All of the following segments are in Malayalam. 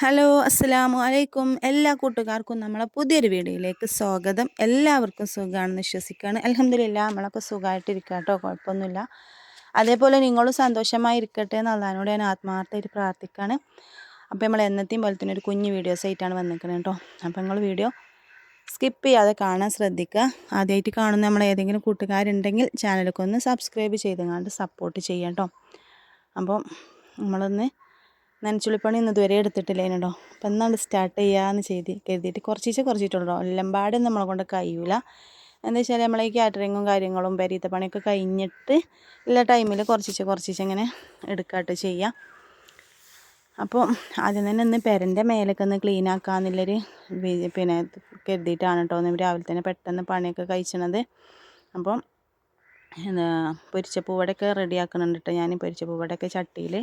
ഹലോ അസ്സലാമു അലൈക്കും എല്ലാ കൂട്ടുകാർക്കും നമ്മളെ പുതിയൊരു വീഡിയോയിലേക്ക് സ്വാഗതം. എല്ലാവർക്കും സുഖമാണെന്ന് വിശ്വസിക്കുകയാണ്. അൽഹംദുലില്ലാ നമ്മളൊക്കെ സുഖമായിട്ടിരിക്കുക കേട്ടോ, കുഴപ്പമൊന്നുമില്ല. അതേപോലെ നിങ്ങളും സന്തോഷമായി ഇരിക്കട്ടെ എന്ന് അള്ളാഹിനോട് ഞാൻ ആത്മാർത്ഥമായിട്ട് പ്രാർത്ഥിക്കുകയാണ്. അപ്പോൾ നമ്മൾ എന്നത്തെയും പോലെ തന്നെ ഒരു കുഞ്ഞു വീഡിയോസ് ആയിട്ടാണ് വന്നിരിക്കുന്നത് കേട്ടോ. അപ്പോൾ നിങ്ങൾ വീഡിയോ സ്കിപ്പ് ചെയ്യാതെ കാണാൻ ശ്രദ്ധിക്കുക. ആദ്യമായിട്ട് കാണുന്ന നമ്മൾ ഏതെങ്കിലും കൂട്ടുകാരുണ്ടെങ്കിൽ ചാനലൊക്കെ ഒന്ന് സബ്സ്ക്രൈബ് ചെയ്തുകൊണ്ട് സപ്പോർട്ട് ചെയ്യാം കേട്ടോ. അപ്പോൾ നമ്മളൊന്ന് നനച്ചുള്ളിപ്പണി ഒന്നും ഇതുവരെ എടുത്തിട്ടില്ലേനോ. അപ്പം എന്നാണ് സ്റ്റാർട്ട് ചെയ്യാമെന്ന് കരുതിയിട്ട് കുറച്ചിട്ടുള്ളൂ. എല്ലാം പാടും നമ്മളെ കൊണ്ട് കഴിയൂല. എന്താ വെച്ചാൽ നമ്മളെ ഈ കാറ്ററിങ്ങും കാര്യങ്ങളും പെരീത്തെ പണിയൊക്കെ കഴിഞ്ഞിട്ട് ഉള്ള ടൈമിൽ കുറച്ചിച്ച് ഇങ്ങനെ എടുക്കാട്ട് ചെയ്യാം. അപ്പോൾ ആദ്യം തന്നെ ഒന്ന് പെരൻ്റെ മേലൊക്കെ ഒന്ന് ക്ലീൻ ആക്കാമെന്നുള്ളൊരു പിന്നെ കരുതിയിട്ടാണ് കേട്ടോ ഒന്ന് രാവിലെ തന്നെ പെട്ടെന്ന് പണിയൊക്കെ കഴിച്ചണത്. അപ്പം പൊരിച്ച പൂവടയൊക്കെ റെഡി ആക്കണുണ്ട് കേട്ടോ. ഞാൻ പൊരിച്ച പൂവടയൊക്കെ ചട്ടിയിൽ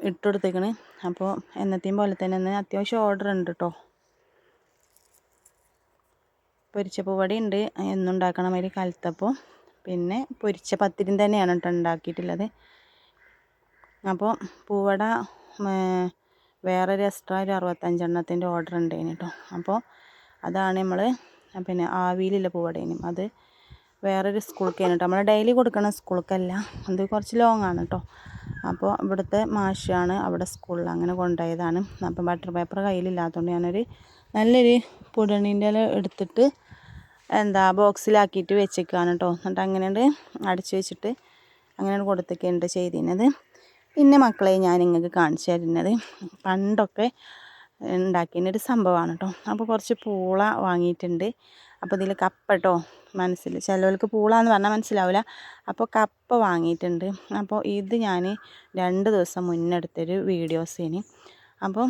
ഇട്ടുകൊടുത്തേക്കണ്. അപ്പോൾ എന്നത്തെയും പോലെ തന്നെ ഒന്ന് അത്യാവശ്യം ഓർഡർ ഉണ്ട് കേട്ടോ. പൊരിച്ച പൂവട ഉണ്ട്, എന്നുണ്ടാക്കണം അതിൽ കലത്തപ്പോൾ, പിന്നെ പൊരിച്ച പത്തിരിയും തന്നെയാണ് കേട്ടോ ഉണ്ടാക്കിയിട്ടുള്ളത്. അപ്പോൾ പൂവട വേറൊരു എക്സ്ട്രാ ഒരു 65 ഓർഡർ ഉണ്ടായിന് കേട്ടോ. അപ്പോൾ അതാണ് നമ്മൾ പിന്നെ ആവിയിലുള്ള പൂവടേനും അത് വേറൊരു സ്കൂൾക്കാണ് കേട്ടോ. നമ്മൾ ഡെയിലി കൊടുക്കണ സ്കൂൾക്കല്ല, അത് കുറച്ച് ലോങ് ആണ് കേട്ടോ. അപ്പോൾ ഇവിടുത്തെ മാഷാണ് അവിടെ സ്കൂളിൽ അങ്ങനെ കൊണ്ടുപോയതാണ്. അപ്പം ബട്ടർ പേപ്പർ കയ്യിലില്ലാത്തതുകൊണ്ട് ഞാനൊരു നല്ലൊരു പുടണീൻ്റെ ഇല എടുത്തിട്ട് ബോക്സിലാക്കിയിട്ട് വെച്ചേക്കാണ് കേട്ടോ. എന്നിട്ട് അങ്ങനെയുണ്ട് അടച്ചു വെച്ചിട്ട് അങ്ങനെയാണ് കൊടുത്തേക്കുണ്ട് ചെയ്തിരുന്നത്. പിന്നെ മക്കളെ ഞാൻ നിങ്ങൾക്ക് കാണിച്ചു തരുന്നത് പണ്ടൊക്കെ ഉണ്ടാക്കിയൊരു സംഭവമാണ് കേട്ടോ. അപ്പോൾ കുറച്ച് പൂള വാങ്ങിയിട്ടുണ്ട്. അപ്പോൾ ഇതിൽ കപ്പ കേട്ടോ, മനസ്സിൽ ചിലവർക്ക് പൂള എന്ന് പറഞ്ഞാൽ മനസ്സിലാവില്ല. അപ്പോൾ കപ്പ വാങ്ങിയിട്ടുണ്ട്. അപ്പോൾ ഇത് ഞാൻ 2 ദിവസം മുന്നെടുത്തൊരു വീഡിയോസിന്. അപ്പോൾ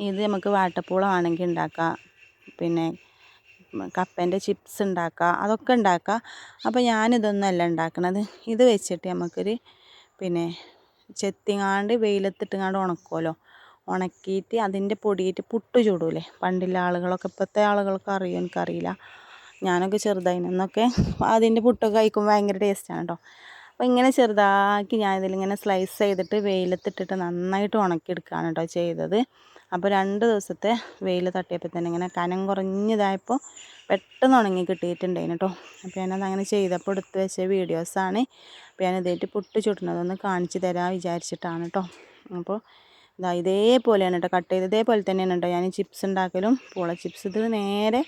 ഇത് നമുക്ക് വാട്ടപ്പൂള ആണെങ്കിൽ ഉണ്ടാക്കാം, പിന്നെ കപ്പേൻ്റെ ചിപ്സ് ഉണ്ടാക്കുക, അതൊക്കെ ഉണ്ടാക്കുക. അപ്പോൾ ഞാനിതൊന്നുമല്ല ഉണ്ടാക്കണത്. ഇത് വെച്ചിട്ട് നമുക്കൊരു പിന്നെ ചെത്തിങ്ങാണ്ട് വെയിലത്തിട്ടുങ്ങാണ്ട് ഉണക്കുമല്ലോ, ഉണക്കിയിട്ട് അതിൻ്റെ പൊടിയിട്ട് പുട്ട് ചൂടൂലേ പണ്ടുള്ള ആളുകളൊക്കെ. ഇപ്പോഴത്തെ ആളുകൾക്ക് അറിയുമോ എനിക്കറിയില്ല, ഞാനൊക്കെ ചെറുതായിനൊക്കെ അതിൻ്റെ പുട്ടൊക്കെ കഴിക്കുമ്പോൾ ഭയങ്കര ടേസ്റ്റാണ് കേട്ടോ. അപ്പോൾ ഇങ്ങനെ ചെറുതാക്കി ഞാൻ ഇതിലിങ്ങനെ സ്ലൈസ് ചെയ്തിട്ട് വെയിലത്തിട്ടിട്ട് നന്നായിട്ട് ഉണക്കിയെടുക്കുകയാണ് കേട്ടോ ചെയ്തത്. അപ്പോൾ 2 ദിവസത്തെ വെയിൽ തട്ടിയപ്പോൾ തന്നെ ഇങ്ങനെ കനം കുറഞ്ഞതായപ്പോൾ പെട്ടെന്ന് ഉണങ്ങി കിട്ടിയിട്ടുണ്ടായിരുന്നു കേട്ടോ. അപ്പോൾ ഞാനത് അങ്ങനെ ചെയ്തപ്പോൾ എടുത്ത് വെച്ച വീഡിയോസാണ്. അപ്പോൾ ഞാൻ ഇതായിട്ട് പുട്ട് ചുടുന്നതൊന്ന് കാണിച്ച് തരാൻ വിചാരിച്ചിട്ടാണ് കേട്ടോ. അപ്പോൾ ഇതേപോലെയാണ് കേട്ടോ കട്ട് ചെയ്ത്, ഇതേപോലെ തന്നെയാണ് കേട്ടോ ഞാൻ ചിപ്സ് ഉണ്ടാക്കലും. പൂള ചിപ്സ് ഇത് നേരെ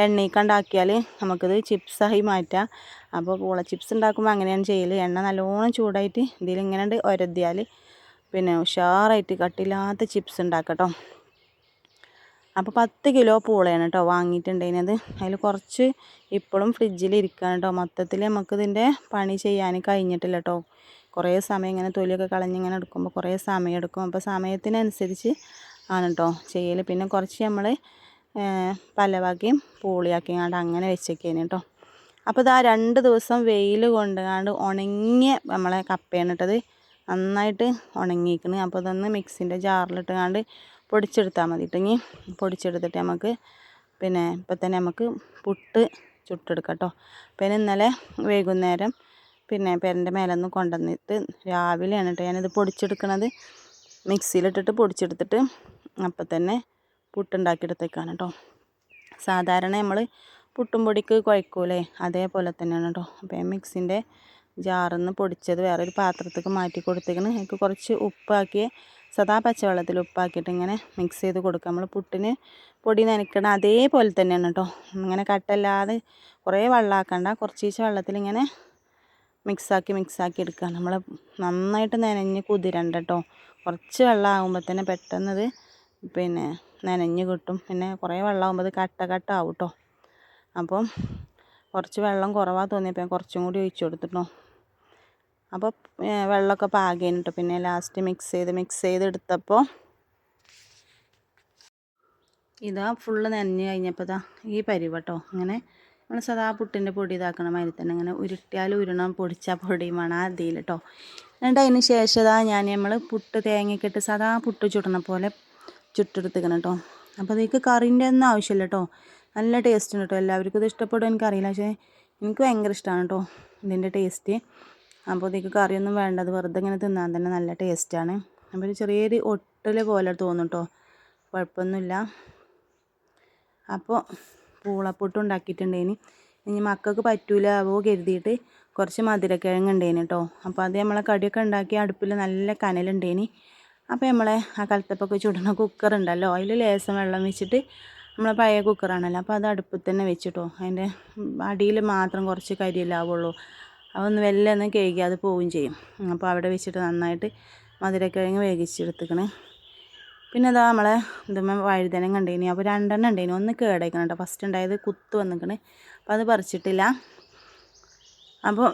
എണ്ണയ്ക്കണ്ടാക്കിയാൽ നമുക്കിത് ചിപ്സായി മാറ്റാം. അപ്പോൾ പൂള ചിപ്സ് ഉണ്ടാക്കുമ്പോൾ അങ്ങനെയാണ് ചെയ്യൽ. എണ്ണ നല്ലോണം ചൂടായിട്ട് ഇതിലിങ്ങനെ ഒരതിയാൽ പിന്നെ ഉഷാറായിട്ട് കട്ടില്ലാത്ത ചിപ്സ് ഉണ്ടാക്കട്ടോ. അപ്പോൾ 10 കിലോ പൂളയാണ് കേട്ടോ വാങ്ങിയിട്ടുണ്ടായിരുന്നത്. അതിൽ കുറച്ച് ഇപ്പോഴും ഫ്രിഡ്ജിൽ ഇരിക്കുകയാണ് കേട്ടോ. മൊത്തത്തിൽ നമുക്കിതിൻ്റെ പണി ചെയ്യാൻ കഴിഞ്ഞിട്ടില്ല കേട്ടോ. കുറേ സമയം ഇങ്ങനെ തൊലിയൊക്കെ കളഞ്ഞിങ്ങനെ എടുക്കുമ്പോൾ കുറേ സമയം എടുക്കും. അപ്പോൾ സമയത്തിനനുസരിച്ച് ആണ് കേട്ടോ ചെയ്യൽ. പിന്നെ കുറച്ച് നമ്മൾ പലവകയും പൂളിയാക്കിങ്ങാണ്ട് അങ്ങനെ വെച്ചേക്കേന് കേട്ടോ. അപ്പോൾ ഇതാ 2 ദിവസം വെയിൽ കൊണ്ടുങ്ങാണ്ട് ഉണങ്ങിയ നമ്മളെ കപ്പയാണ് ഇട്ടത്, നന്നായിട്ട് ഉണങ്ങിയിരിക്കുന്നു. അപ്പോൾ ഇതൊന്ന് മിക്സിൻ്റെ ജാറിലിട്ടുങ്ങാണ്ട് പൊടിച്ചെടുത്താൽ മതി ഇട്ടെങ്കിൽ. പൊടിച്ചെടുത്തിട്ട് നമുക്ക് പിന്നെ ഇപ്പം തന്നെ നമുക്ക് പുട്ട് ചുട്ടെടുക്കാം കേട്ടോ. പിന്നെ ഇന്നലെ വൈകുന്നേരം പിന്നെ പെരൻ്റെ മേലെ ഒന്ന് കൊണ്ടുവന്നിട്ട് രാവിലെയാണ് കേട്ടോ ഞാനിത് പൊടിച്ചെടുക്കണത്. മിക്സിയിലിട്ടിട്ട് പൊടിച്ചെടുത്തിട്ട് അപ്പം തന്നെ പുട്ടുണ്ടാക്കിയെടുത്തേക്കാണ് കേട്ടോ. സാധാരണ നമ്മൾ പുട്ടും പൊടിക്ക് കുഴക്കൂലേ, അതേപോലെ തന്നെയാണ് കേട്ടോ. അപ്പോൾ ഞാൻ മിക്സിൻ്റെ ജാറിൽ നിന്ന് പൊടിച്ചത് വേറൊരു പാത്രത്തേക്ക് മാറ്റി കൊടുത്തേക്കണം. എനിക്ക് കുറച്ച് ഉപ്പാക്കി സദാ പച്ചവെള്ളത്തിൽ ഉപ്പാക്കിയിട്ട് ഇങ്ങനെ മിക്സ് ചെയ്ത് കൊടുക്കുക. നമ്മൾ പുട്ടിന് പൊടി നനയ്ക്കണം അതേപോലെ തന്നെയാണ് കേട്ടോ. ഇങ്ങനെ കട്ടല്ലാതെ കുറേ വെള്ളമാക്കണ്ട, കുറച്ച് വെള്ളത്തിൽ ഇങ്ങനെ മിക്സാക്കി എടുക്കുക. നമ്മൾ നന്നായിട്ട് നനഞ്ഞ് കുതിരണ്ട കേട്ടോ. കുറച്ച് വെള്ളം ആകുമ്പോൾ തന്നെ പെട്ടെന്നത് പിന്നെ നനഞ്ഞ് കിട്ടും. പിന്നെ കുറേ വെള്ളമാകുമ്പോൾ അത് കട്ട ആവും കേട്ടോ. അപ്പം കുറച്ച് വെള്ളം കുറവാണ് തോന്നിയപ്പോൾ ഞാൻ കുറച്ചും കൂടി ഒഴിച്ചു കൊടുത്തിട്ടോ. അപ്പോൾ വെള്ളമൊക്കെ പാകേന് കേട്ടോ. പിന്നെ ലാസ്റ്റ് മിക്സ് ചെയ്തെടുത്തപ്പോൾ ഇതാ ഫുള്ള് നനഞ്ഞ് കഴിഞ്ഞപ്പോൾ ഇതാ ഈ പരിവ കേട്ടോ. ഇങ്ങനെ നമ്മൾ സദാ പുട്ടിൻ്റെ പൊടി ഇതാക്കണ മാതിരി തന്നെ ഇങ്ങനെ ഉരുട്ടിയാൽ ഉരുണം, പൊടിച്ചാൽ പൊടിയും വേണം അതിൽ കേട്ടോ. എന്നിട്ട് അതിന് ശേഷം ഇതാ നമ്മൾ പുട്ട് തേങ്ങയൊക്കെ ഇട്ട് സദാ പുട്ട് ചുടണ പോലെ ചുട്ടെടുത്തിക്കണം കേട്ടോ. അപ്പോൾ അതിലേക്ക് കറിൻ്റെ ഒന്നും ആവശ്യമില്ല കേട്ടോ. നല്ല ടേസ്റ്റ് ഉണ്ട് കേട്ടോ. എല്ലാവർക്കും ഇത് ഇഷ്ടപ്പെടും എനിക്കറിയില്ല, പക്ഷേ എനിക്ക് ഭയങ്കര ഇഷ്ടമാണ് കേട്ടോ ഇതിൻ്റെ ടേസ്റ്റ്. അപ്പോൾ ഇതിലേക്ക് കറിയൊന്നും വേണ്ടത് വെറുതെ ഇങ്ങനെ തിന്നാൻ തന്നെ നല്ല ടേസ്റ്റാണ്. അപ്പോൾ ഒരു ചെറിയൊരു പൊട്ടൽ പോലെ തോന്നും കേട്ടോ, കുഴപ്പമൊന്നുമില്ല. അപ്പോൾ പൂളപ്പൊട്ട് ഉണ്ടാക്കിയിട്ടുണ്ടേനി. ഇനി മക്കൾക്ക് പറ്റൂല അവോ കരുതിയിട്ട് കുറച്ച് മധുരക്കിഴങ്ങ് ഉണ്ടേനി കേട്ടോ. അപ്പോൾ അത് നമ്മളെ കടിയൊക്കെ ഉണ്ടാക്കി അടുപ്പിൽ നല്ല കനലുണ്ടേനി. അപ്പോൾ നമ്മളെ ആ കലത്തപ്പൊക്കെ ചുടുന്ന കുക്കറുണ്ടല്ലോ, അതിൽ ലേശം വെള്ളം വെച്ചിട്ട്, നമ്മളെ പഴയ കുക്കറാണല്ലോ, അപ്പോൾ അത് അടുപ്പിൽ തന്നെ വെച്ചിട്ടോ. അതിൻ്റെ അടിയിൽ മാത്രം കുറച്ച് കരിയിലാവുള്ളൂ. അതൊന്ന് വെല്ലം ഒന്ന് കഴുകി അത് പോവുകയും ചെയ്യും. അപ്പോൾ അവിടെ വെച്ചിട്ട് നന്നായിട്ട് മധുരക്കിഴങ്ങ് വേവിച്ചെടുത്തിക്കണേ. പിന്നെ അതാ നമ്മളെ ഇതുമ്മ വഴുതനം കണ്ടേനി. അപ്പോൾ 2 എണ്ണം ഉണ്ടേനി. ഒന്ന് കേടേക്കണം കേട്ടോ, ഫസ്റ്റ് ഉണ്ടായത് കുത്ത് വന്നിക്കണ്. അപ്പോൾ അത് പറിച്ചിട്ടില്ല. അപ്പോൾ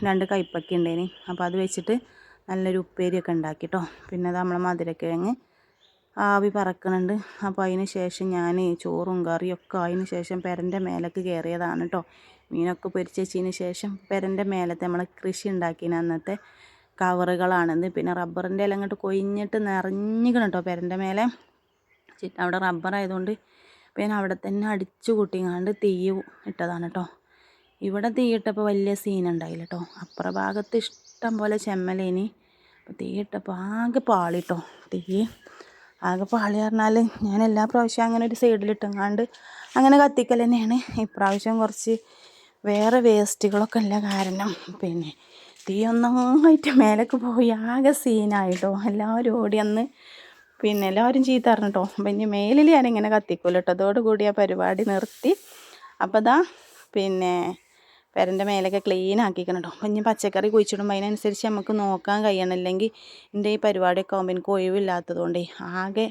2 കൈപ്പക്കി ഉണ്ടേനി. അപ്പോൾ അത് വെച്ചിട്ട് നല്ലൊരു ഉപ്പേരിയൊക്കെ ഉണ്ടാക്കി കേട്ടോ. പിന്നെ അത് നമ്മളെ മധുരക്കിഴങ്ങ് ആവി പറക്കണുണ്ട്. അപ്പോൾ അതിന് ശേഷം ഞാൻ ചോറും കറിയൊക്കെ അതിന് ശേഷം പെരൻ്റെ മേലേക്ക് കയറിയതാണ് കേട്ടോ. മീനൊക്കെ പൊരിച്ചതിന് ശേഷം പെരൻ്റെ മേലത്തെ നമ്മൾ കൃഷി ഉണ്ടാക്കിന് അന്നത്തെ കവറുകളാണിത്. പിന്നെ റബ്ബറിൻ്റെ എല്ലാം അങ്ങോട്ട് കൊഴിഞ്ഞിട്ട് നിറഞ്ഞിക്കണം കേട്ടോ പെരൻ്റെ മേലെ. അവിടെ റബ്ബറായതുകൊണ്ട് പിന്നെ അവിടെ തന്നെ അടിച്ചു കൂട്ടിങ്ങാണ്ട് തീ ഇട്ടതാണ് കേട്ടോ. ഇവിടെ തീയിട്ടപ്പോൾ വലിയ സീനുണ്ടായില്ല കേട്ടോ. അപ്പുറ ഭാഗത്ത് ഇഷ്ടം പോലെ ചെമ്മലേനി. അപ്പോൾ തീയിട്ടപ്പോൾ ആകെ പാളിട്ടോ. തീ ആകെ പാളി പറഞ്ഞാൽ ഞാൻ എല്ലാ പ്രാവശ്യവും അങ്ങനെ ഒരു സൈഡിലിട്ടങ്ങാണ്ട് അങ്ങനെ കത്തിക്കൽ തന്നെയാണ്. ഇപ്രാവശ്യം കുറച്ച് വേറെ വേസ്റ്റുകളൊക്കെ ഉള്ള കാരണം പിന്നെ തീ ഒന്നായിട്ട് മേലേക്ക് പോയി ആകെ സീനായിട്ടോ. എല്ലാവരും ഓടി അന്ന് പിന്നെ എല്ലാവരും ചീത്ത പറഞ്ഞിട്ടോ. അപ്പം ഇനി മേലിൽ ഞാനിങ്ങനെ കത്തിക്കൂല കേട്ടോ. അതോടുകൂടി ആ പരിപാടി നിർത്തി. അപ്പോൾ ഇതാ പിന്നെ പെരൻ്റെ മേലൊക്കെ ക്ലീൻ ആക്കിക്കണം കേട്ടോ. അപ്പം ഇനി പച്ചക്കറി കുഴിച്ചിടുമ്പോൾ അതിനനുസരിച്ച് നമുക്ക് നോക്കാൻ കഴിയണം. അല്ലെങ്കിൽ എൻ്റെ ഈ പരിപാടിയൊക്കെ ആകുമ്പോൾ എനിക്ക് ഒഴിവില്ലാത്തതുകൊണ്ടേ ആകെ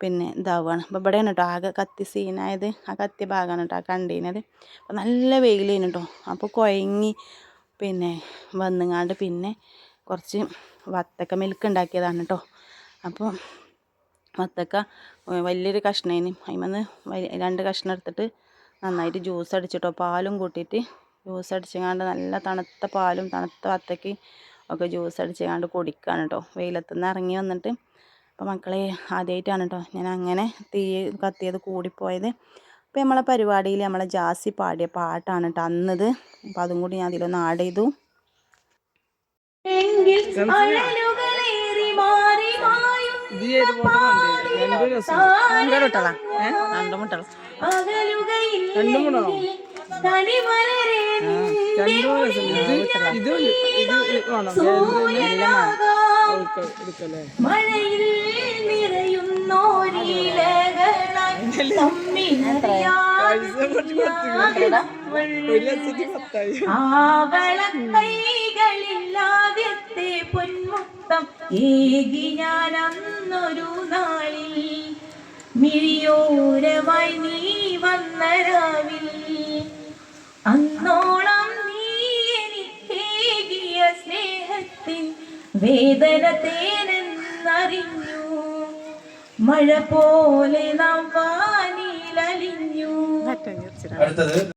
പിന്നെ ഇതാവുകയാണ്. അപ്പോൾ ഇവിടെയാണ് കേട്ടോ ആകെ കത്തി സീനായത്. ആ കത്തിയ ഭാഗമാണ് കേട്ടോ ആ കണ്ടീനത്. അപ്പോൾ നല്ല വെയിലേന് കേട്ടോ. അപ്പോൾ കുഴങ്ങി പിന്നെ വന്നുങ്ങാണ്ട് പിന്നെ കുറച്ച് വത്തക്ക മിൽക്ക് ഉണ്ടാക്കിയതാണ് കേട്ടോ. അപ്പോൾ വത്തക്ക വലിയൊരു കഷ്ണേന് അതിമെന്ന് 2 കഷ്ണം എടുത്തിട്ട് നന്നായിട്ട് ജ്യൂസ് അടിച്ചിട്ടോ. പാലും കൂട്ടിയിട്ട് ജ്യൂസ് അടിച്ചങ്ങാണ്ട് നല്ല തണുത്ത പാലും തണുത്ത വത്തക്കയും ഒക്കെ ജ്യൂസ് അടിച്ചങ്ങാണ്ട് കുടിക്കുകയാണ് കേട്ടോ. വെയിലത്തുനിന്ന് ഇറങ്ങി വന്നിട്ട്. അപ്പോൾ മക്കളെ ആദ്യമായിട്ടാണ് കേട്ടോ ഞാൻ അങ്ങനെ തീ കത്തിയത് കൂടിപ്പോയത്. അപ്പോൾ നമ്മളെ പരിപാടിയിൽ നമ്മളെ ജാസി പാടിയ പാട്ടാണ് കേട്ടോ അന്നത്. അപ്പോൾ അതും കൂടി ഞാൻ അതിലൊന്ന് ആഡ് ചെയ്തു. മഴയിൽ ആവളക്കൈകളില്ലാദ്യത്തെ പൊന്മുത്തം ഏകി ഞാൻ അന്നൊരു നാളിൽ മിഴിയോരമായി നീ വന്ന രാവിൽ അന്നോളം നീ എനിക്കേകിയ സ്നേഹത്തിൻ വേദന തേനെന്നറിഞ്ഞു മഴ പോലെ നാം വാനിലലിഞ്ഞു.